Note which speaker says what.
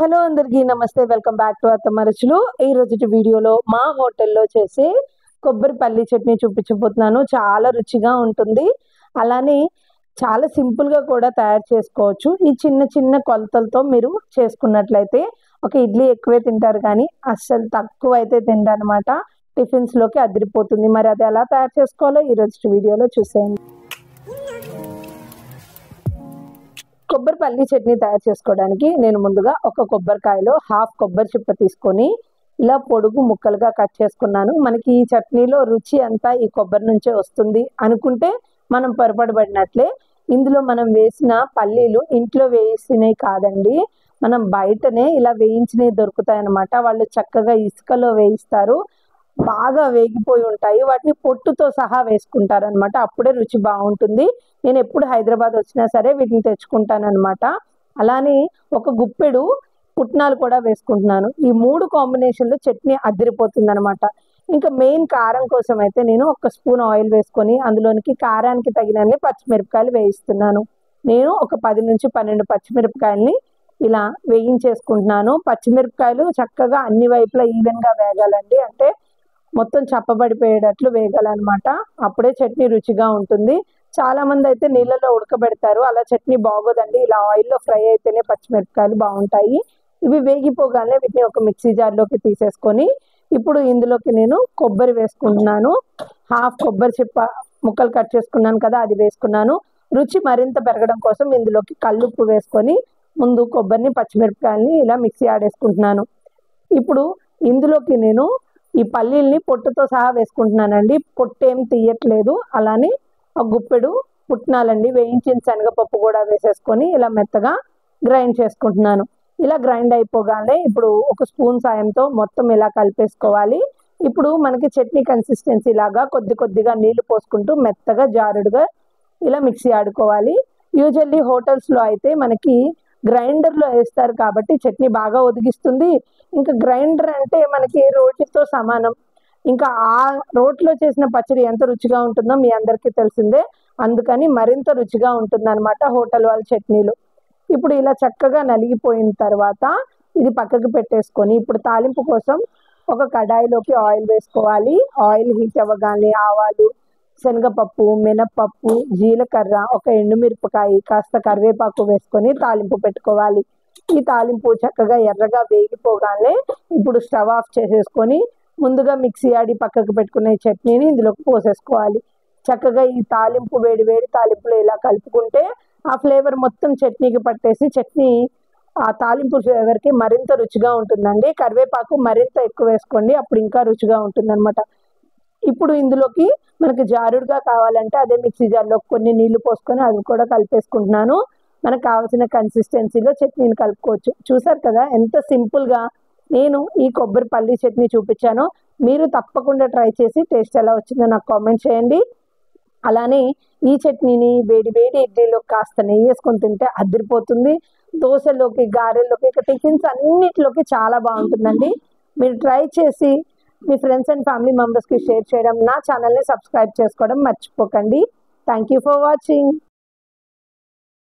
Speaker 1: Hello అందరికీ నమస్తే, welcome back to అత్తమ్మ రుచులు. ఈ రోజు వీడియోలో మా హోటల్లో చేసే కొబ్బరి పల్లి చట్నీ చూపించబోతున్నాను. చాలా రుచిగా ఉంటుంది, అలానే చాలా సింపుల్గా కూడా తయారు చేసుకోవచ్చు. ఈ చిన్న చిన్న కొలతలతో మీరు చేసుకున్నట్లయితే ఒక ఇడ్లీ ఎక్కువే తింటారు, కానీ అస్సలు తక్కువ అయితే తింటారనమాట. టిఫిన్స్లోకి అదిరిపోతుంది. మరి అది ఎలా తయారు చేసుకోవాలో ఈరోజు వీడియోలో చూసేయండి. కొబ్బరి పల్లి చట్నీ తయారు చేసుకోవడానికి నేను ముందుగా ఒక కొబ్బరికాయలో హాఫ్ కొబ్బరి చిప్ప తీసుకొని ఇలా పొడుగు ముక్కలుగా కట్ చేసుకున్నాను. మనకి ఈ చట్నీలో రుచి అంతా ఈ కొబ్బరి నుంచే వస్తుంది అనుకుంటే మనం పొరపడబడినట్లే. ఇందులో మనం వేసిన పల్లీలు ఇంట్లో వేసినవి కాదండి, మనం బయటనే ఇలా వేయించినవి దొరుకుతాయి అన్నమాట. వాళ్ళు చక్కగా ఇసుకలో వేయిస్తారు, బాగా వేగిపోయి ఉంటాయి. వాటిని పొట్టుతో సహా వేసుకుంటారు అనమాట. అప్పుడే రుచి బాగుంటుంది. నేను ఎప్పుడు హైదరాబాద్ వచ్చినా సరే వీటిని తెచ్చుకుంటాను అనమాట. అలానే ఒక గుప్పెడు పుట్నాలు కూడా వేసుకుంటున్నాను. ఈ 3 కాంబినేషన్లు చట్నీ అదిరిపోతుంది అనమాట. ఇంకా మెయిన్ కారం కోసం అయితే నేను ఒక స్పూన్ ఆయిల్ వేసుకొని అందులోనికి కారానికి తగినన్ని పచ్చిమిరపకాయలు వేయిస్తున్నాను. నేను ఒక 10 నుంచి 12 పచ్చిమిరపకాయలని ఇలా వేయించేసుకుంటున్నాను. పచ్చిమిరపకాయలు చక్కగా అన్ని వైపులా ఈవెన్గా వేగాలండి, అంటే మొత్తం చప్పబడిపోయేటట్లు వేగాలన్నమాట. అప్పుడే చట్నీ రుచిగా ఉంటుంది. చాలా మంది అయితే నీళ్ళలో ఉడకబెడతారు, అలా చట్నీ బాగోదండి. ఇలా ఆయిల్లో ఫ్రై అయితేనే పచ్చిమిరపకాయలు బాగుంటాయి. ఇవి వేగిపోగానే వీటిని ఒక మిక్సీ జార్లోకి తీసేసుకొని ఇప్పుడు ఇందులోకి నేను కొబ్బరి వేసుకుంటున్నాను. హాఫ్ కొబ్బరి చిప్ప ముక్కలు కట్ చేసుకున్నాను కదా, అది వేసుకున్నాను. రుచి మరింత పెరగడం కోసం ఇందులోకి కల్లుప్పు వేసుకొని ముందు కొబ్బరిని పచ్చిమిరపకాయలని ఇలా మిక్సీ ఆడేసుకుంటున్నాను. ఇప్పుడు ఇందులోకి నేను ఈ పల్లీల్ని పొట్టుతో సహా వేసుకుంటున్నానండి, పొట్టు ఏం తీయట్లేదు. అలానే ఒక గుప్పెడు పుట్నాలండి, వేయించిన శనగపప్పు కూడా వేసేసుకొని ఇలా మెత్తగా గ్రైండ్ చేసుకుంటున్నాను. ఇలా గ్రైండ్ అయిపోగానే ఇప్పుడు ఒక స్పూన్ సాయంతో మొత్తం ఇలా కలిపేసుకోవాలి. ఇప్పుడు మనకి చట్నీ కన్సిస్టెన్సీ లాగా కొద్ది కొద్దిగా నీళ్లు పోసుకుంటూ మెత్తగా జారుడుగా ఇలా మిక్సీ ఆడుకోవాలి. యూజువల్లీ హోటల్స్లో అయితే మనకి గ్రైండర్లో వేస్తారు కాబట్టి చట్నీ బాగా ఒదిగిస్తుంది. ఇంకా గ్రైండర్ అంటే మనకి రోటితో సమానం. ఇంకా ఆ రోట్లో చేసిన పచ్చడి ఎంత రుచిగా ఉంటుందో మీ అందరికీ తెలిసిందే. అందుకని మరింత రుచిగా ఉంటుందన్నమాట హోటల్ వాళ్ళ చట్నీలు. ఇప్పుడు ఇలా చక్కగా నలిగిపోయిన తర్వాత ఇది పక్కకు పెట్టేసుకొని ఇప్పుడు తాలింపు కోసం ఒక కడాయిలోకి ఆయిల్ వేసుకోవాలి. ఆయిల్ హీట్ అవ్వగానే ఆవాలు, శనగపప్పు, మినప్పప్పు, జీలకర్ర, ఒక ఎండుమిరపకాయ, కాస్త కరివేపాకు వేసుకొని తాలింపు పెట్టుకోవాలి. ఈ తాలింపు చక్కగా ఎర్రగా వేగిపోగానే ఇప్పుడు స్టవ్ ఆఫ్ చేసేసుకొని ముందుగా మిక్సీ ఆడి పక్కకు పెట్టుకున్న ఈ చట్నీని ఇందులోకి పోసేసుకోవాలి. చక్కగా ఈ తాలింపు వేడి వేడి తాలింపులో ఇలా కలుపుకుంటే ఆ ఫ్లేవర్ మొత్తం చట్నీకి పట్టేసి చట్నీ ఆ తాలింపు ఫ్లేవర్కి మరింత రుచిగా ఉంటుందండి. కరివేపాకు మరింత ఎక్కువ వేసుకోండి, అప్పుడు ఇంకా రుచిగా ఉంటుందన్నమాట. ఇప్పుడు ఇందులోకి మనకి జారుడుగా కావాలంటే అదే మిక్సీ జార్లో కొన్ని నీళ్లు పోసుకొని అది కూడా కలిపేసుకుంటున్నాను. మనకు కావాల్సిన కన్సిస్టెన్సీలో చట్నీని కలుపుకోవచ్చు. చూసారు కదా ఎంత సింపుల్గా నేను ఈ కొబ్బరి పల్లి చట్నీ చూపించానో. మీరు తప్పకుండా ట్రై చేసి టేస్ట్ ఎలా వచ్చిందో నాకు కామెంట్ చేయండి. అలానే ఈ చట్నీని వేడి వేడి ఇడ్లీలో కాస్త నెయ్యి వేసుకొని తింటే అదిరిపోతుంది. దోశలోకి, గారెల్లోకి, ఇక టిఫిన్స్ అన్నిటిలోకి చాలా బాగుంటుందండి. మీరు ట్రై చేసి మీ ఫ్రెండ్స్ అండ్ ఫ్యామిలీ మెంబర్స్కి షేర్ చేయడం, నా ఛానల్ని సబ్స్క్రైబ్ చేసుకోవడం మర్చిపోకండి. Thank you for watching.